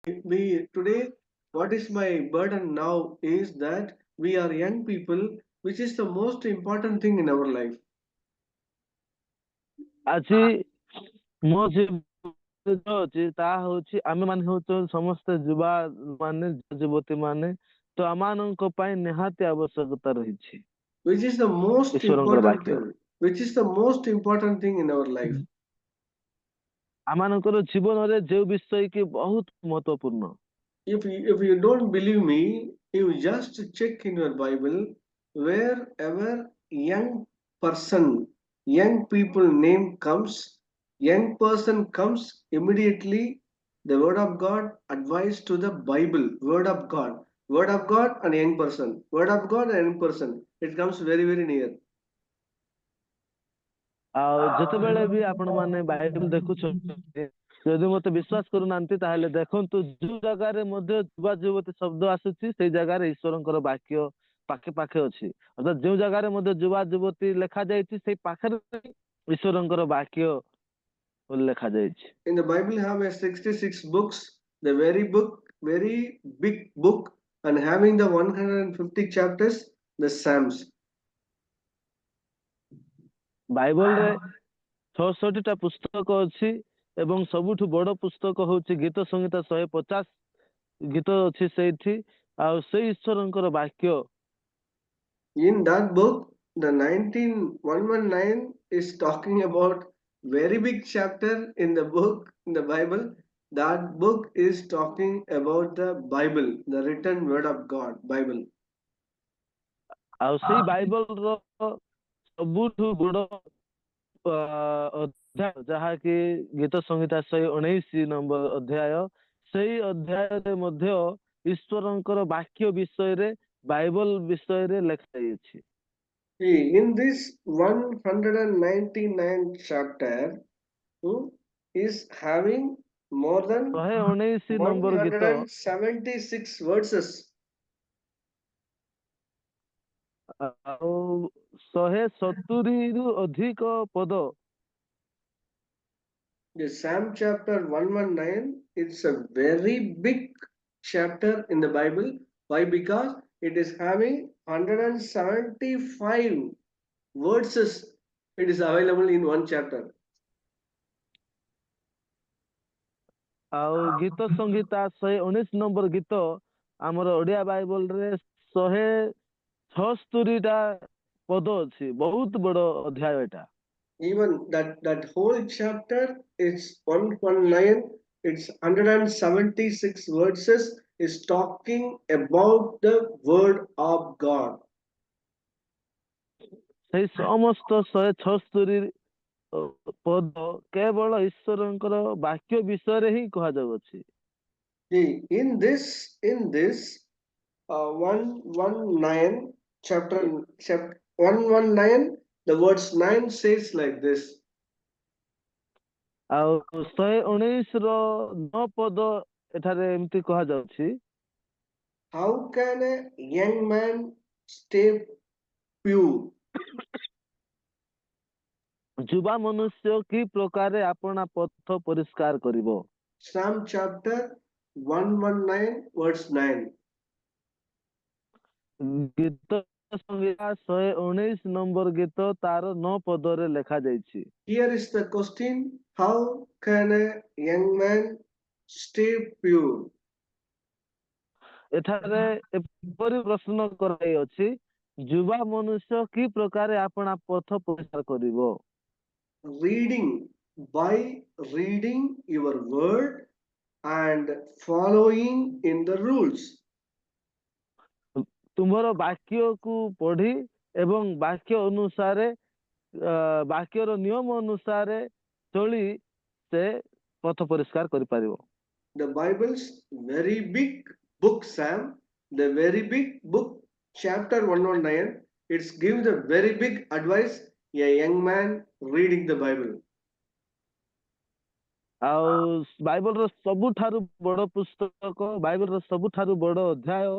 we today, what is my burden now is that we are young people, which is the most important thing in our life. ଆଜି ମୋ ଜୀବନରେ ଯୋଉ ଅଛି ତାହା ହଉଛି ଆମେ ମାନେ ହଉଛୁ ସମସ୍ତେ ଯୁବା ମାନେ ଯୁବତୀ ମାନେ ତ ଆମମାନଙ୍କ ପାଇଁ ନିହାତି ଆବଶ୍ୟକତା ରହିଛି Which is the most ଈଶ୍ୱରଙ୍କର important ବାକ୍ୟ। thing? Which is the most important thing in our life? ଆମମାନଙ୍କର ଜୀବନରେ ଯେଉଁ ବିଷୟ କି ବହୁତ ମହତ୍ୱପୂର୍ଣ୍ଣ। If you don't believe me, you just check in your Bible wherever young people name comes, young person comes immediately. The word of God advice to the Bible, word of God and young person, word of God and young person. It comes very very near. ଆଉ ଯେତେବେଳେ ବି ଆପଣ ମାନେ Bible ଦେଖୁଛନ୍ତି ଯଦି ମତେ ବିଶ୍ୱାସ କରୁନାହାନ୍ତି ତାହେଲେ ଦେଖନ୍ତୁ ଯୋଉ ଜାଗାରେ ମଧ୍ୟ ଯୁବା ଯୁବତୀ ଶବ୍ଦ ଆସୁଛି ସେଇ ଜାଗାରେ ଈଶ୍ୱରଙ୍କର ବାକ୍ୟ ପାଖେ ପାଖେ ଅଛି ଅର୍ଥାତ ଯୋଉ ଜାଗାରେ ମଧ୍ୟ ଯୁବା ଯୁବତୀ ଲେଖାଯାଇଛି ସେଇ ପାଖରେ ଈଶ୍ୱରଙ୍କର ବାକ୍ୟ ଲେଖାଯାଇଛି। In the Bible, have a 66 books, the very big book, and having the 150 chapters, the Psalms. ବାଇବଲରେ 66ଟା ପୁସ୍ତକ ଅଛି ଏବଂ ସବୁଠୁ ବଡ ପୁସ୍ତକ ହଉଛି ଗୀତ ସଂହିତା 150 ଗୀତ ଅଛି ସେଇଠି ଆଉ ସେଇ ଈଶ୍ୱରଙ୍କର ବାକ୍ୟ। In that book, the 19119 is talking about very big chapter in the book, in the Bible. That book is talking about the Bible, the written word of God, Bible. ଆଉ ସେଇ ବାଇବଲର ସବୁଠୁ ବଡ ଅଧ୍ୟାୟ ଯାହାକି ଗୀତ ସଂହିତା 119 ନମ୍ବର ଅଧ୍ୟାୟ ସେଇ ଅଧ୍ୟାୟରେ ମଧ୍ୟ ଈଶ୍ୱରଙ୍କର ବାକ୍ୟ ବିଷୟରେ ବାଇବଲ ବିଷୟରେ ଲେଖାଯାଇଛି। See, in this 199 chapter is having more than 119 number ଗୀତ 176 verses. ଆଉ 170ରୁ ଅଧିକ ପଦ। The Psalm chapter 119, it's a very big chapter in the Bible. Why? Because it is having 175 verses. It is available in one chapter. ଆଉ ଗୀତ ସଂହିତା 119 number ଗୀତ ଆମର ଓଡିଆ ବାଇବଲରେ 176ଟା ପଦ ଅଛି ବହୁତ ବଡ ଅଧ୍ୟାୟ ଏଟା। Even that whole chapter is 119. It's 176 verses is talking about the word of God. ସେଇ ସମସ୍ତ 176 ପଦ କେବଳ ଈଶ୍ୱରଙ୍କର ବାକ୍ୟ ବିଷୟରେ ହିଁ କୁହାଯାଉଅଛି। See, in this 119 chapter 119, the words 9 says like this. ଆଉ 119ର 9 ପଦ ଏଠାରେ ଏମିତି କୁହାଯାଉଛି। How can a young man stay pure? ଯୁବା ମନୁଷ୍ୟ କି ପ୍ରକାରେ ଆପଣା ପଥ ପରିଷ୍କାର କରିବ। Psalm chapter 119 verse 9. ଗୀତ ସଂହିତା 119 ନମ୍ବର ଗୀତ ତାର 9 ପଦରେ ଲେଖାଯାଇଛି। Here is the question: how can a young man stay pure? ଏଠାରେ ଏପରି ପ୍ରଶ୍ନ କରାଯାଇଅଛି ଯୁବା ମନୁଷ୍ୟ କି ପ୍ରକାରେ ଆପଣା ପଥ ପରିଷ୍କାର କରିବ। By reading your word and following in the rules. ତୁମର ବାକ୍ୟକୁ ପଢି ଏବଂ ବାକ୍ୟ ଅନୁସାରେ ବାକ୍ୟର ନିୟମ ଅନୁସାରେ ଚଳି ସେ ପଥ ପରିଷ୍କାର କରିପାରିବ। The Bible's very big book, Sam, the very big book, chapter 119, it's gives the very big advice a young man reading the Bible. ଆଉ ବାଇବଲର ସବୁଠାରୁ ବଡ ପୁସ୍ତକ ବାଇବଲର ସବୁଠାରୁ ବଡ ଅଧ୍ୟାୟ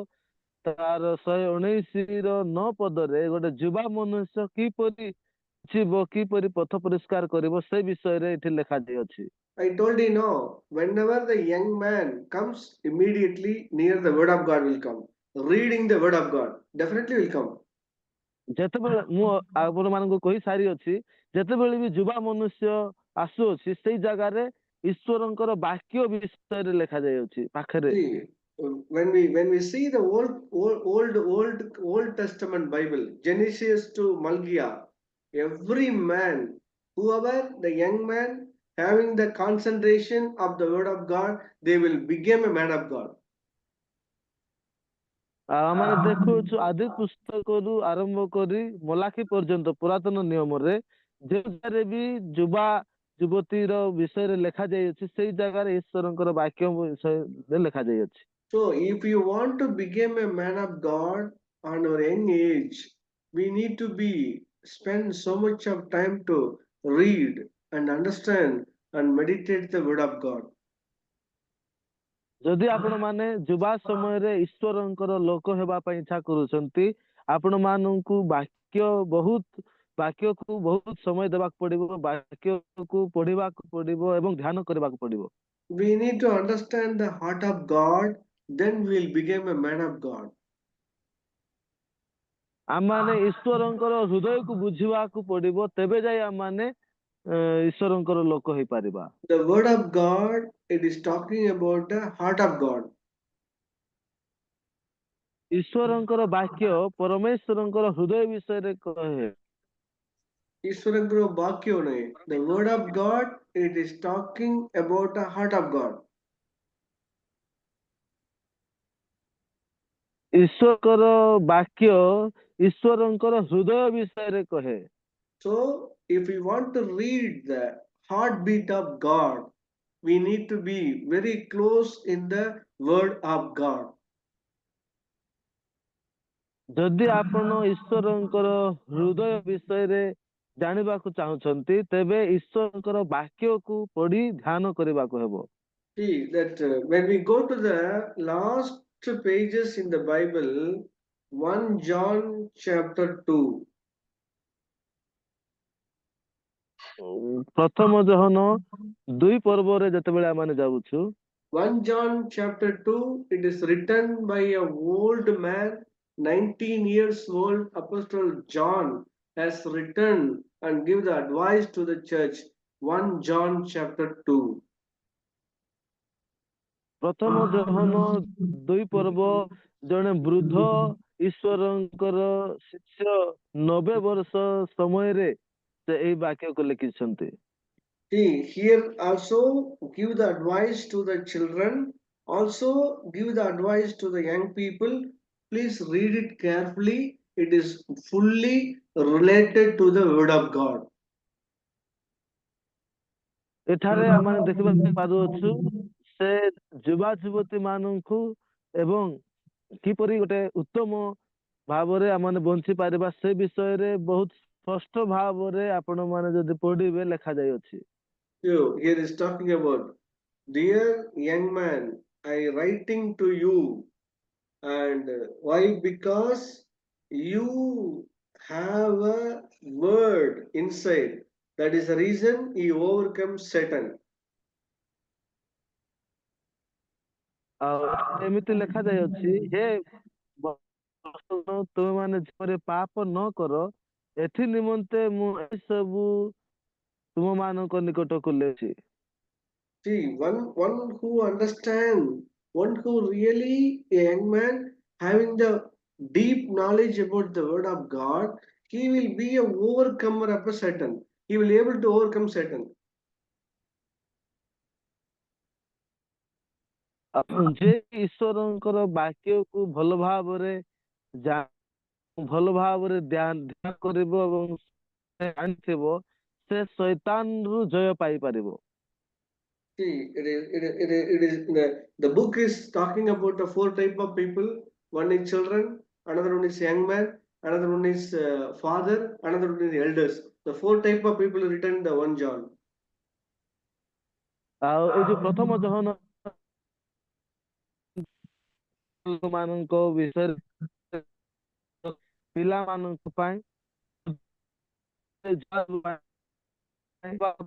ତାର 119ର 9 ପଦରେ ଗୋଟେ ଯୁବା ମନୁଷ୍ୟ କିପରି ବୁଝିବ କିପରି ପଥ ପରିଷ୍କାର କରିବ ସେ ବିଷୟରେ ଏଠି ଲେଖାଯାଇଅଛି। I told you no, whenever the young man comes, immediately near the word of God will come. Reading the word of God definitely will come. ଯେତେବେଳେ ମୁଁ ଆପଣ ମାନଙ୍କୁ କହି ସାରିଅଛି, ଯେତେବେଳେ ବି ଯୁବା ମନୁଷ୍ୟ ଆସୁଅଛି ସେଇ ଜାଗାରେ ଈଶ୍ୱରଙ୍କର ବାକ୍ୟ ବିଷୟରେ ଲେଖାଯାଇଅଛି ପାଖରେ। See, when we see the old Testament Bible, Genesis to Malgia, every man, whoever the young man having the concentration of the word of God, they will become a man of God. ଆମେ ଦେଖୁଛୁ ଆଦି ପୁସ୍ତକରୁ ଆରମ୍ଭ କରି ମଲାଖୀ ପର୍ଯ୍ୟନ୍ତ ପୁରାତନ ନିୟମରେ ଯେଉଁଠାରେ ବି ଯୁବା ଯୁବତୀର ବିଷୟରେ ଲେଖାଯାଇଅଛି ସେଇ ଜାଗାରେ ଈଶ୍ୱରଙ୍କର ବାକ୍ୟ ବିଷୟରେ ଲେଖାଯାଇଅଛି। So, if you want to become a man of God on our young age, we need to be spend so much of time to read and understand and meditate the word of God. ଯଦି ଆପଣ ମାନେ ଯୁବା ସମୟରେ ଈଶ୍ୱରଙ୍କର ଲୋକ ହେବା ପାଇଁ ଇଚ୍ଛା କରୁଛନ୍ତି, ଆପଣ ମାନଙ୍କୁ ବାକ୍ୟକୁ ବହୁତ ସମୟ ଦେବାକୁ ପଡିବ, ବାକ୍ୟକୁ ପଢିବାକୁ ପଡିବ ଏବଂ ଧ୍ୟାନ କରିବାକୁ ପଡିବ। We need to understand the heart of God, then we will become a man of God. ଆମମାନେ ଈଶ୍ୱରଙ୍କର ହୃଦୟକୁ ବୁଝିବାକୁ ପଡିବ, ତେବେ ଯାଇ ଆମମାନେ ଈଶ୍ୱରଙ୍କର ଲୋକ ହେଇପାରିବା। The word of God, it is talking about the heart of God. ଈଶ୍ୱରଙ୍କର ବାକ୍ୟ ପରମେଶ୍ୱରଙ୍କର ହୃଦୟ ବିଷୟରେ କହେ। ଈଶ୍ୱରଙ୍କର ବାକ୍ୟ ନାହିଁ, the word of God, it is talking about the heart of God. ଈଶ୍ୱରଙ୍କର ବାକ୍ୟ ଈଶ୍ୱରଙ୍କର ହୃଦୟ ବିଷୟରେ କହେ। So, if we want to read the heartbeat of God, we need to be very close in the word of God. ଯଦି ଆପଣ ଈଶ୍ୱରଙ୍କର ହୃଦୟ ବିଷୟରେ ଜାଣିବାକୁ ଚାହୁଁଛନ୍ତି, ତେବେ ଈଶ୍ୱରଙ୍କର ବାକ୍ୟକୁ ପଢି ଧ୍ୟାନ କରିବାକୁ ହେବ। See that when we go to the last pages in the Bible, 1 John chapter 2. ପ୍ରଥମ ଯୋହନ 2 ପର୍ବରେ ଯେତେବେଳେ ଆମେ ଯାଉଛୁ, 1 John chapter 2, it is written by a old man, 19 years old. Apostle John has written and give the advice to the church. 1 John chapter 2. ପ୍ରଥମ ଯୋହନ 2 ପର୍ବ ଜଣେ ବୃଦ୍ଧ ଈଶ୍ୱରଙ୍କର ଶିଷ୍ୟ 90 ବର୍ଷ ସମୟରେ ସେ ଏହି ବାକ୍ୟକୁ ଲେଖିଛନ୍ତି। See, here also give the advice to the children, also give the advice to the young people. Please read it carefully. It is fully related to the word of God. ଏଠାରେ ଆମେ ଦେଖିବାକୁ ପାରୁଅଛୁ ସେ ଯୁବା ଯୁବତୀ ମାନଙ୍କୁ ଏବଂ କିପରି ଗୋଟେ ଉତ୍ତମ ଭାବରେ ଆମେ ବଞ୍ଚି ପାରିବା ସେ ବିଷୟରେ ବହୁତ ସ୍ପଷ୍ଟ ଭାବରେ ଆପଣ ମାନେ ଯଦି ପଢିବେ ଲେଖାଯାଇଅଛି। So here is talking about, dear young man, I writing to you, and why? Because you have a word inside. That is the reason you overcome Satan. ଆଉ ଏମିତି ଲେଖାଯାଇଅଛି, ହେ ତୁମେ ମାନେ ଯେପରି ପାପ ନ କର, ଏଥି ନିମନ୍ତେ ମୁଁ ଏସବୁ ତୁମ ମାନଙ୍କ ନିକଟକୁ ଲେଖିଛି। See, one who understand, one who really a young man having the deep knowledge about the word of God, he will be a overcomer of a Satan. He will able to overcome Satan. ଯେ ଈଶ୍ୱରଙ୍କର ବାକ୍ୟକୁ ଭଲ ଭାବରେ ଧ୍ୟାନ କରିବ ଏବଂ ଜାଣିଥିବ, ସେ ଶୈତାନରୁ ଜୟ ପାଇପାରିବ। See, the book is talking about the four type of people. One is children, another one is young man, another one is father, another one is elders. The four type of people written in the 1 John. ଆଉ ଏଇ ଯୋଉ ପ୍ରଥମ ଯୋହନ ମାନଙ୍କ ବିଷୟରେ ପିଲାମାନଙ୍କ ପାଇଁ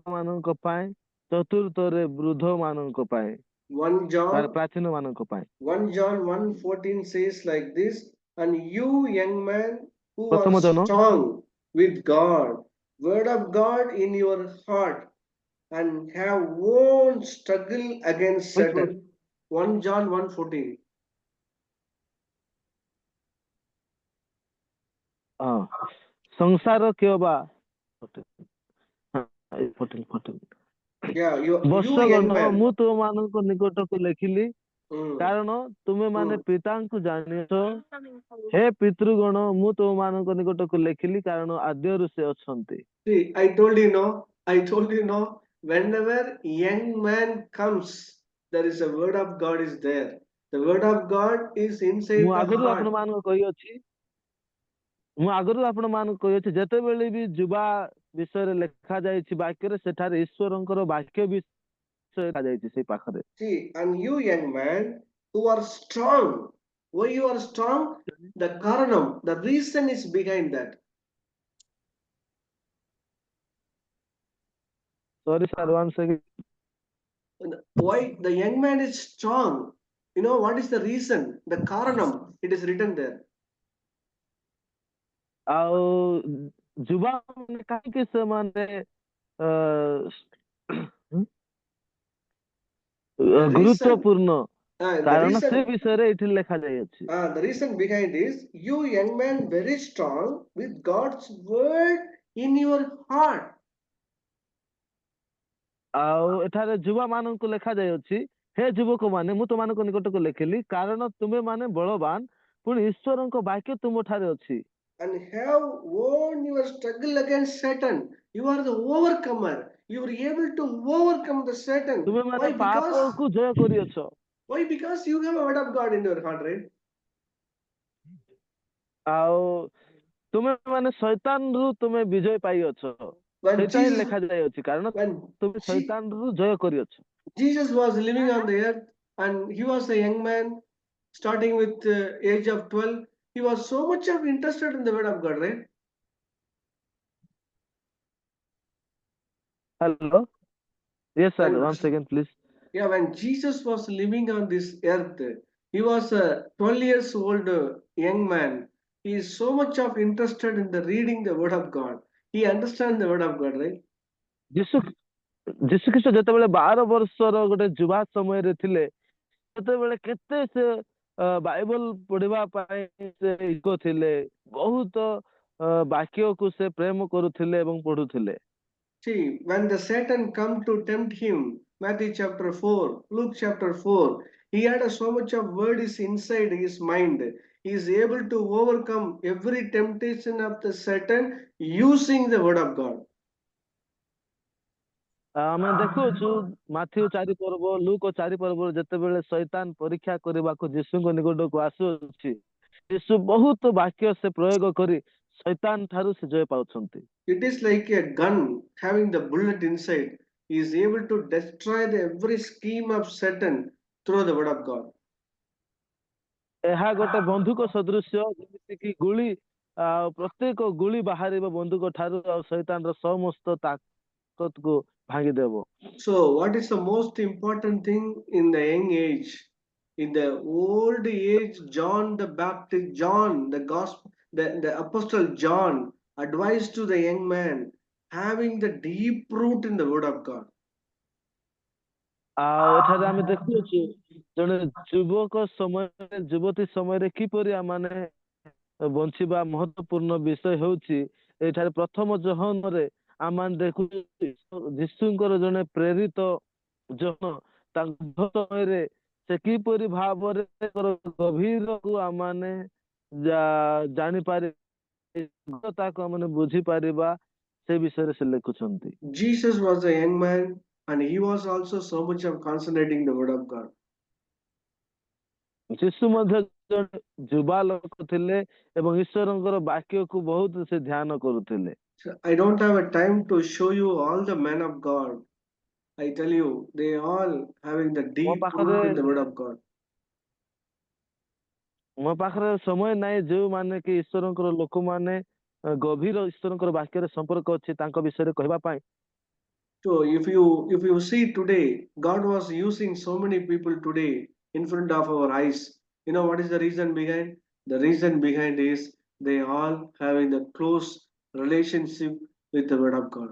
ମାନଙ୍କ ପାଇଁ, ଚତୁର୍ଥରେ ବୃଦ୍ଧ ମାନଙ୍କ ପାଇଁ, 1 John ପ୍ରାଚୀନ ମାନଙ୍କ ପାଇଁ। 1 John 1:14 says like this, and you young men who are ପ୍ରଥମ ଜନ strong with God, word of God in your heart, and have won struggle against Satan. 1 John 1:14. ହଁ, ସଂସାର କିଏ ବା 14. Yeah, you young ବର୍ଷଗଣ man. ମୁଁ ତୁମମାନଙ୍କ ନିକଟକୁ ଲେଖିଲି, Mm. କାରଣ ତୁମେ ମାନେ Mm. ପିତାଙ୍କୁ ଜାଣିଛ। ହେ ପିତୃଗଣ, ମୁଁ ତୁମମାନଙ୍କ ନିକଟକୁ ଲେଖିଲି, କାରଣ ଆଦ୍ୟରୁ ସେ ଅଛନ୍ତି। See, I told you no, whenever young man comes, there is a word of God is there. The word of God is inside ମୁଁ the ଆଗରୁ heart. ଆପଣମାନଙ୍କୁ କହିଅଛି, ଯେତେବେଳେ ବି ଯୁବା ବିଷୟରେ ଲେଖା ଯାଇଛି ବାକ୍ୟରେ, ସେଠାରେ ଈଶ୍ୱରଙ୍କର ବାକ୍ୟ ବିଷୟ ଲେଖାଯାଇଛି ସେଇ ପାଖରେ। See, and you young man who are strong, why you are strong? The karanam, the reason is behind that. Sorry sir, one second. Why the young man is strong? You know what is the reason? The karanam, it is written there. ଆଉ ଯୁବା ମାନେ କାହିଁକି ସେମାନେ The reason, ଗୁରୁତ୍ୱପୂର୍ଣ୍ଣ, the କାରଣ ସେ reason, ବିଷୟରେ ଏଠି ଲେଖାଯାଇଅଛି। the reason behind is you young man very strong with God's word in your heart. ଆଉ ଏଠାରେ ଯୁବା ମାନଙ୍କୁ ଲେଖାଯାଇଅଛି, ହେ ଯୁବକ ମାନେ, ମୁଁ ତୁମମାନଙ୍କ ନିକଟକୁ ଲେଖିଲି, କାରଣ ତୁମେ ମାନେ ବଳବାନ, ପୁଣି ଈଶ୍ୱରଙ୍କ ବାକ୍ୟ ତୁମଠାରେ ଅଛି। And have won your struggle against Satan. You are the overcomer. You are able to overcome the Satan. ତୁମେ ମାନେ Why? Because ପାପକୁ ଜୟ କରିଅଛ। why? Because you have a word of God in your heart, right? ଆଉ ତୁମେ ମାନେ ଶୈତାନରୁ ତୁମେ ବିଜୟ ପାଇଅଛ, When ସେଇଟା ହିଁ Jesus, ଲେଖାଯାଇଅଛି, କାରଣ when ତୁମେ ଶୈତାନରୁ ଜୟ କରିଅଛ। Jesus was living on the earth and he was a young man, starting with age of 12. He was so much of interested in the word of God, right? Hello, yes sir, When, one second please. yeah, when Jesus was living on this earth, he was a 12 years old young man. He is so much of interested in the reading the word of God. He understands the word of God, right? ଯୀଶୁଖ୍ରୀଷ୍ଟ ଯେତେବେଳେ 12 ବର୍ଷର ଗୋଟେ ଯୁବା ସମୟରେ ଥିଲେ, ସେତେବେଳେ କେତେ ସେ ବାଇବଲ ପଢିବା ପାଇଁ ସେ ଇଚ୍ଛୁକ ଥିଲେ, ବହୁତ ବାକ୍ୟକୁ ସେ ପ୍ରେମ କରୁଥିଲେ ଏବଂ ପଢୁଥିଲେ। See, when the Satan come to tempt him, Matthew chapter 4, Luke chapter 4, he had so much of word is inside his mind. He is able to overcome every temptation of the Satan using the word of God. ଆମେ ଦେଖୁଛୁ Matthew 4 ପର୍ବ, ଲୁକ 4 ପର୍ବରୁ ଯେତେବେଳେ ଶୈତାନ ପରୀକ୍ଷା କରିବାକୁ ଯୀଶୁଙ୍କ ନିକଟକୁ ଆସୁଅଛି, ଯୀଶୁ ବହୁତ ବାକ୍ୟ ସେ ପ୍ରୟୋଗ କରି ଶୈତାନ ଠାରୁ ସେ ଜୟ ପାଉଛନ୍ତି। It is like a gun having the bullet inside. He is able to destroy every scheme of Satan through the word of God. ଏହା ଗୋଟେ ବନ୍ଧୁକ ସଦୃଶ୍ୟ, ଯେମିତି କି ଗୁଳି, ଆଉ ପ୍ରତ୍ୟେକ ଗୁଳି ବାହାରିବ ବନ୍ଧୁକ ଠାରୁ, ଆଉ ଶୈତାନର ସମସ୍ତ ତାକତକୁ ଭାଙ୍ଗିଦେବ। So, what is the most important thing in the young age? In the old age, John the Baptist, John, the gospel, the apostle John advised to the young man having the deep root in the word of God. ଆଉ ଏଠାରେ ଆମେ ଦେଖୁଛୁ ଜଣେ ଯୁବକ ସମୟରେ, ଯୁବତୀ ସମୟରେ କିପରି ଆମମାନେ ବଞ୍ଚିବା ମହତ୍ୱପୂର୍ଣ୍ଣ ବିଷୟ ହେଉଛି, ଏଠାରେ ପ୍ରଥମ ଜହନରେ ଆମମାନେ ଦେଖୁଛୁ ଯୀଶୁଙ୍କର ଜଣେ ପ୍ରେରିତ ଜନ, ତାଙ୍କ ସମୟରେ ସେ କିପରି ଭାବରେ ଗଭୀରକୁ ଆମମାନେ ଜାଣିପାରିବା, ତାକୁ ଆମମାନେ ବୁଝିପାରିବା, ସେ ବିଷୟରେ ସେ ଲେଖୁଛନ୍ତି। Jesus was a young man and he was also so much of concentrating the word of God. ଯୀଶୁ ମଧ୍ୟ ଜଣେ ଯୁବା ଲୋକ ଥିଲେ ଏବଂ ଈଶ୍ୱରଙ୍କର ବାକ୍ୟକୁ ବହୁତ ସେ ଧ୍ୟାନ କରୁଥିଲେ। So I don't have a time to show you all the men of God. I tell you, they all having the ମୋ deep ପାଖରେ root in the word of God. ସମୟ ନାହିଁ, ଯେଉଁମାନେ କି ଈଶ୍ୱରଙ୍କର ଲୋକମାନେ ଗଭୀର ଈଶ୍ୱରଙ୍କର ବାକ୍ୟରେ ସମ୍ପର୍କ ଅଛି ତାଙ୍କ ବିଷୟରେ କହିବା ପାଇଁ। So if you see today, God was using so many people today in front of our eyes. You know what is the reason behind? The reason behind is they all having the close relationship with the word of God.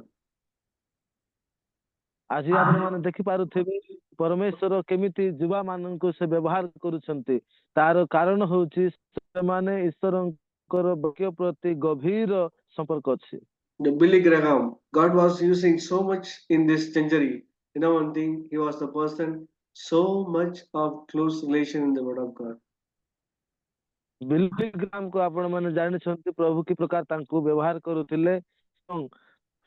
ଆଜି ଆପଣ ମାନେ ଦେଖିପାରୁଥିବେ ପରମେଶ୍ୱର କେମିତି ଯୁବା ମାନଙ୍କୁ ସେ ବ୍ୟବହାର କରୁଛନ୍ତି। ତାର କାରଣ ହଉଛି ସେମାନେ ଈଶ୍ୱରଙ୍କର ବାକ୍ୟ ପ୍ରତି ଗଭୀର ସମ୍ପର୍କ ଅଛି। The Billy Graham, God was using so much in this century. You know one thing, he was the person so much of close relation in the word of God. ବିଲି ଗ୍ରାହାମକୁ ଆପଣ ମାନେ ଜାଣିଛନ୍ତି ପ୍ରଭୁ କି ପ୍ରକାର ତାଙ୍କୁ ବ୍ୟବହାର କରୁଥିଲେ ଏବଂ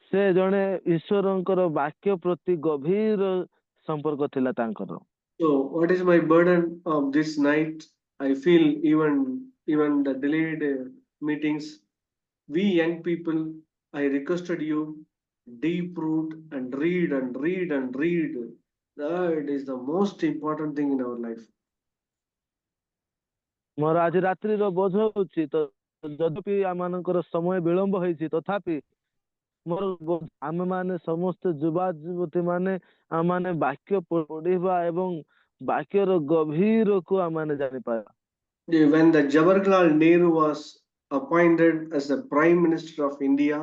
ସେ ଜଣେ ଈଶ୍ୱରଙ୍କର ବାକ୍ୟ ପ୍ରତି ଗଭୀର ସମ୍ପର୍କ ଥିଲା ତାଙ୍କର। So what is my burden of this night? I feel even the delayed meetings. We young people, I requested you deep root and read and read and read. That is the most important thing in our life. ମୋର ଆଜି ରାତ୍ରିର ବୋଝ ହଉଛି ତ ଯଦ୍ୟପି ଆମମାନଙ୍କର ସମୟ ବିଳମ୍ବ ହେଇଛି ତଥାପି ମୋର ଆମେ ମାନେ ସମସ୍ତେ ଯୁବା ଯୁବତୀ ମାନେ ଆମମାନେ ବାକ୍ୟ ପଢିବା ଏବଂ ବାକ୍ୟର ଗଭୀରକୁ ଆମମାନେ ଜାଣିପାରିବା। When the Jawaharlal Nehru was appointed as the Prime Minister of India,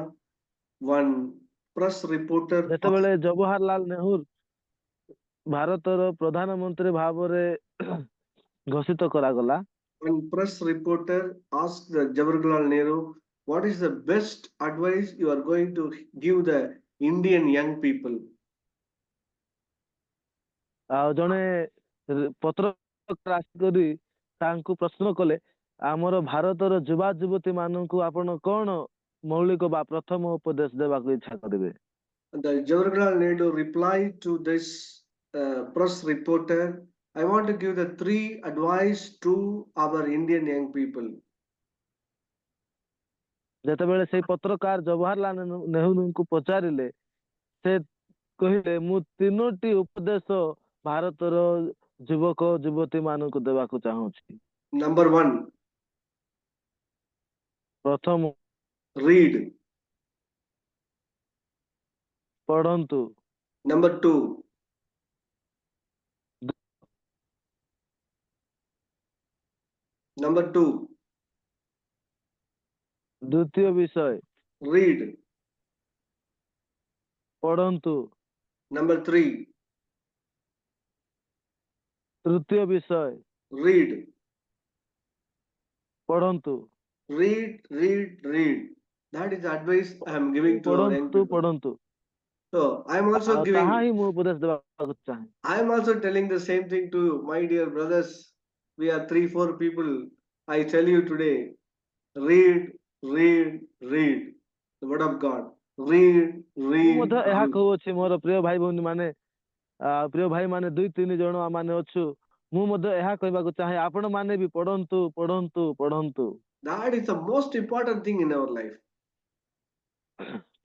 one press reporter ଯେତେବେଳେ ଜବାହରଲାଲ ନେହେରୁ ଭାରତର ପ୍ରଧାନମନ୍ତ୍ରୀ ଭାବରେ ଘୋଷିତ କରାଗଲା, one press reporter asked the Jawaharlal Nehru, what is the best advice you are going to give the Indian young people? ଆଉ ଜଣେ ପତ୍ରକାର ଆସିକରି ତାଙ୍କୁ ପ୍ରଶ୍ନ କଲେ ଆମର ଭାରତର ଯୁବା ଯୁବତୀ ମାନଙ୍କୁ ଆପଣ କଣ ମୌଳିକ ବା ପ୍ରଥମ ଉପଦେଶ ଦେବାକୁ ଇଚ୍ଛା କରିବେ? The Jawaharlal Nehru replied to this press reporter, I want to give the three advice to our Indian young people. ଯେତେବେଳେ ସେଇ ପତ୍ରକାର ଜବାହରଲାଲ ନେହେରୁଙ୍କୁ ପଚାରିଲେ ସେ କହିଲେ ମୁଁ ତିନୋଟି ଉପଦେଶ ଭାରତର ଯୁବକ ଯୁବତୀ ମାନଙ୍କୁ ଦେବାକୁ ଚାହୁଁଛି। Number one, ପ୍ରଥମ, read. ପଢନ୍ତୁ। Number two, number two, ଦ୍ୱିତୀୟ ବିଷୟ, read. ପଢନ୍ତୁ। Number three, ତୃତୀୟ ବିଷୟ, read. ପଢନ୍ତୁ। Read. That is the advice I am giving to our young ପଢନ୍ତୁ people. ପଢନ୍ତୁ। So I am also ଆଉ ତାହା ହିଁ ମୁଁ ଉପଦେଶ ଦେବାକୁ ଚାହେଁ। I am also telling the same thing to you, my dear brothers. We are 3-4 people. I tell you today, read the word of God. ମୁଁ ମଧ୍ୟ ଏହା read. କହୁଅଛି ମୋର ପ୍ରିୟ ଭାଇ ଭଉଣୀ ମାନେ, ପ୍ରିୟ ଭାଇ ମାନେ 2-3 ଜଣ ମାନେ ଅଛୁ, ମୁଁ ମଧ୍ୟ ଏହା କହିବାକୁ ଚାହେଁ ଆପଣ ମାନେ ବି ପଢନ୍ତୁ ପଢନ୍ତୁ ପଢନ୍ତୁ। That is the most important thing in our life.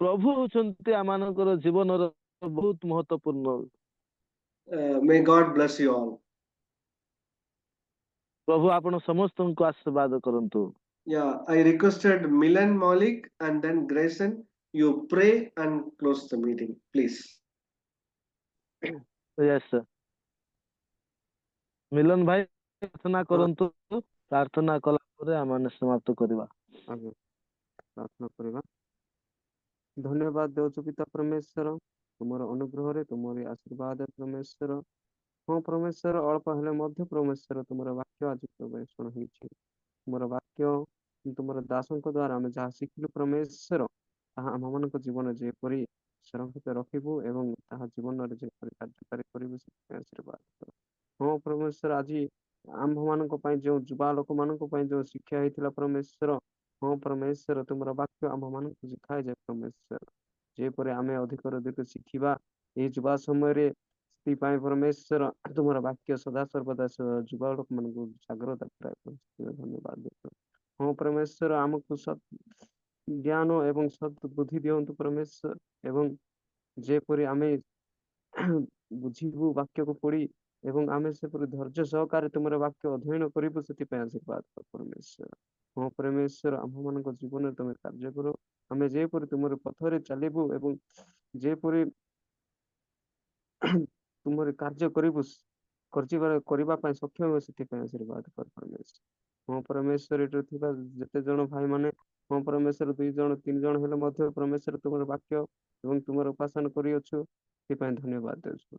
ପ୍ରଭୁ ହଉଛନ୍ତି ଆମମାନଙ୍କର ଜୀବନର ବହୁତ ମହତ୍ୱପୂର୍ଣ୍ଣ। May God bless you all. ପ୍ରଭୁ ଆପଣ ସମସ୍ତଙ୍କୁ ଆଶୀର୍ବାଦ କରନ୍ତୁ। Yeah, I requested Milan Malik and then Grayson, you pray and close the meeting, please. Yes, sir. ମିଲନ ଭାଇ ପ୍ରାର୍ଥନା କରନ୍ତୁ, ପ୍ରାର୍ଥନା କଲା ପରେ ଆମେ ସମାପ୍ତ କରିବା। ଆଜ୍ଞା, ପ୍ରାର୍ଥନା କରିବା। ଧନ୍ୟବାଦ ଦେଉଛୁ ପିତା ପରମେଶ୍ୱର, ତୁମର ଅନୁଗ୍ରହରେ ତୁମର ଆଶୀର୍ବାଦ ପରମେଶ୍ୱର। ହଁ ପରମେଶ୍ୱର, ଅଳ୍ପ ହେଲେ ମଧ୍ୟ ପରମେଶ୍ୱର ତୁମର ବାକ୍ୟ ଆଜି ପ୍ରବେଶଣ ହେଇଛି। ତୁମର ବାକ୍ୟ ତୁମର ଦାସଙ୍କ ଦ୍ୱାରା ଆମେ ଯାହା ଶିଖିଲୁ ପରମେଶ୍ୱର, ତାହା ଆମମାନଙ୍କ ଜୀବନ ଯେପରି ସଂରକ୍ଷିତ ରଖିବୁ ଏବଂ ତାହା ଜୀବନରେ ଯେପରି କାର୍ଯ୍ୟକାରୀ କରିବୁ ସେଥିପାଇଁ ଆଶୀର୍ବାଦ କର। ହଁ ପରମେଶ୍ୱର, ଆଜି ଆମ୍ଭମାନଙ୍କ ପାଇଁ ଯେଉଁ ଯୁବା ଲୋକମାନଙ୍କ ପାଇଁ ଯେଉଁ ଶିକ୍ଷା ହେଇଥିଲା ପରମେଶ୍ୱର, ହଁ ପରମେଶ୍ୱର ତୁମର ବାକ୍ୟ ଆମ୍ଭମାନଙ୍କୁ ଶିଖାଯାଏ ପରମେଶ୍ୱର, ଯେପରି ଆମେ ଅଧିକରୁ ଅଧିକ ଶିଖିବା ଏହି ଯୁବା ସମୟରେ। ସେଥିପାଇଁ ପରମେଶ୍ୱର ତୁମର ବାକ୍ୟ ସଦା ସର୍ବଦା ଯୁବା ଲୋକମାନଙ୍କୁ ଜାଗ୍ରତ କରାଏ। ଧନ୍ୟବାଦ। ହଁ ପରମେଶ୍ୱର, ଆମକୁ ସତ୍ ଜ୍ଞାନ ଏବଂ ସତ୍ ବୁଦ୍ଧି ଦିଅନ୍ତୁ ପରମେଶ୍ୱର, ଏବଂ ଯେପରି ଆମେ ବୁଝିବୁ ବାକ୍ୟକୁ ପଢ଼ି ଏବଂ ଆମେ ସେପରି ଧୈର୍ଯ୍ୟ ସହକାରେ ତୁମର ବାକ୍ୟ ଅଧ୍ୟୟନ କରିବୁ, ସେଥିପାଇଁ ଆଶୀର୍ବାଦ କର ପରମେଶ୍ୱର। ହଁ ପରମେଶ୍ୱର, ଆମ୍ଭମାନଙ୍କ ଜୀବନରେ ତୁମେ କାର୍ଯ୍ୟ କର। ଆମେ ଯେପରି ତୁମର ପଥରେ ଚାଲିବୁ ଏବଂ ଯେପରି ତୁମର କାର୍ଯ୍ୟ କରିବୁ, କରିବା ପାଇଁ ସକ୍ଷମ ହେବୁ, ସେଥିପାଇଁ ଆଶୀର୍ବାଦ କର ପରମେଶ୍ୱର। ହଁ ପରମେଶ୍ୱର, ଏଠାରେ ଥିବା ଯେତେ ଜଣ ଭାଇମାନେ, ହଁ ପରମେଶ୍ୱର 2 ଜଣ 3 ଜଣ ହେଲେ ମଧ୍ୟ ପରମେଶ୍ୱର ତୁମର ବାକ୍ୟ ଏବଂ ତୁମର ଉପାସନା କରିଅଛୁ, ସେଥିପାଇଁ ଧନ୍ୟବାଦ ଦେଉଛୁ।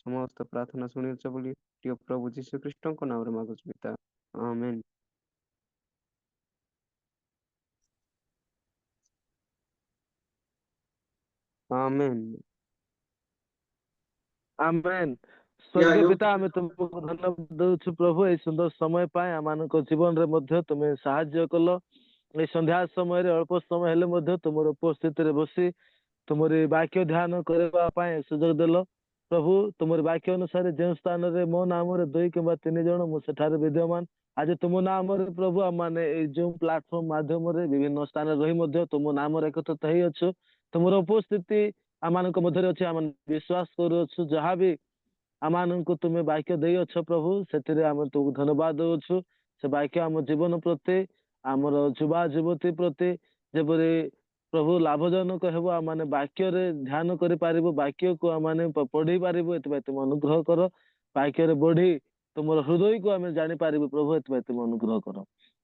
ସମସ୍ତ ପ୍ରାର୍ଥନା ଶୁଣିଅଛ ବୋଲି ପ୍ରିୟ ପ୍ରଭୁ ଯୀଶୁ ଖ୍ରୀଷ୍ଟଙ୍କ ନାମରେ ମାଗୁଛୁ ପିତା, ଆମେନ୍। ଆମେନ୍। ଆମେନ୍। Yeah, ସ୍ୱର୍ଗୀୟ you. ପିତା, ଆମେ ତୁମକୁ ଧନ୍ୟବାଦ ଦଉଛୁ ପ୍ରଭୁ, ଏଇ ସୁନ୍ଦର ସମୟ ପାଇଁ ଆମମାନଙ୍କ ଜୀବନରେ ମଧ୍ୟ ତୁମେ ସାହାଯ୍ୟ କଲ। ଏଇ ସନ୍ଧ୍ୟା ସମୟରେ ଅଳ୍ପ ସମୟ ହେଲେ ମଧ୍ୟ ତୁମର ଉପସ୍ଥିତିରେ ବସି ତୁମର ଏଇ ବାକ୍ୟ ଧ୍ୟାନ କରିବା ପାଇଁ ସୁଯୋଗ ଦେଲ। ପ୍ରଭୁ, ତୁମର ବାକ୍ୟ ଅନୁସାରେ ଯେଉଁ ସ୍ଥାନରେ ମୋ ନାମରେ 2 କିମ୍ବା 3 ଜଣ ମୁଁ ସେଠାରେ ବିଦ୍ୟମାନ। ଆଜି ତୁମ ନାମରେ ପ୍ରଭୁ, ଆମମାନେ ଏଇ ଯୋଉ ପ୍ଲାଟଫର୍ମ ମାଧ୍ୟମରେ ବିଭିନ୍ନ ସ୍ଥାନରେ ରହି ମଧ୍ୟ ତୁମ ନାମରେ ଏକତ୍ରିତ ହେଇଅଛୁ। ତୁମର ଉପସ୍ଥିତି ଆମମାନଙ୍କ ମଧ୍ୟରେ ଅଛି। ଆମେ ବିଶ୍ୱାସ କରୁଅଛୁ ଯାହାବି ଆମମାନଙ୍କୁ ତୁମେ ବାକ୍ୟ ଦେଇଅଛ ପ୍ରଭୁ, ସେଥିରେ ଆମେ ତୁମକୁ ଧନ୍ୟବାଦ ଦଉଛୁ। ସେ ବାକ୍ୟ ଆମ ଜୀବନ ପ୍ରତି, ଆମର ଯୁବା ଯୁବତୀ ପ୍ରତି ଯେପରି ପ୍ରଭୁ ଲାଭଜନକ ହେବ, ଆମମାନେ ବାକ୍ୟରେ ଧ୍ୟାନ କରିପାରିବୁ, ବାକ୍ୟକୁ ଆମମାନେ ପଢି ପାରିବୁ। ଏଥିପାଇଁ ତୁମ ଅନୁଗ୍ରହ କର। ବାକ୍ୟରେ ବଢି ତୁମର ହୃଦୟକୁ ଆମେ ଜାଣିପାରିବୁ ପ୍ରଭୁ, ଏଥିପାଇଁ ତୁମ ଅନୁଗ୍ରହ କର।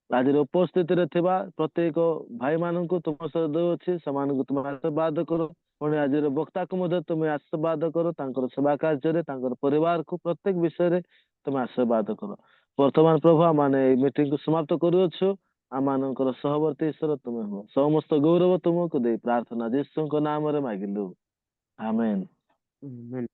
ଆଜିର ଉପସ୍ଥିତିରେ ଥିବା ପ୍ରତ୍ୟେକ ଭାଇମାନଙ୍କୁ ତୁମ ସହ ଦେଉଅଛି, ସେମାନଙ୍କୁ ତୁମ ଆଶୀର୍ବାଦ କର। ପୁଣି ଆଜିର ବକ୍ତାକୁ ମଧ୍ୟ ତୁମେ ଆଶୀର୍ବାଦ କର, ତାଙ୍କର ସେବା କାର୍ଯ୍ୟରେ, ତାଙ୍କର ପରିବାରକୁ ପ୍ରତ୍ୟେକ ବିଷୟରେ ତୁମେ ଆଶୀର୍ବାଦ କର। ବର୍ତ୍ତମାନ ପ୍ରଭୁ, ଆମମାନେ ଏଇ ମିଟିଂକୁ ସମାପ୍ତ କରୁଅଛୁ। ଆମମାନଙ୍କର ସହବର୍ତ୍ତୀ ଈଶ୍ୱର ତୁମେ ହୁଅ। ସମସ୍ତ ଗୌରବ ତୁମକୁ ଦେଇ ପ୍ରାର୍ଥନା ଯୀଶୁଙ୍କ ନାମରେ ମାଗିଲୁ, ଆମେନ୍। ଆମେନ୍।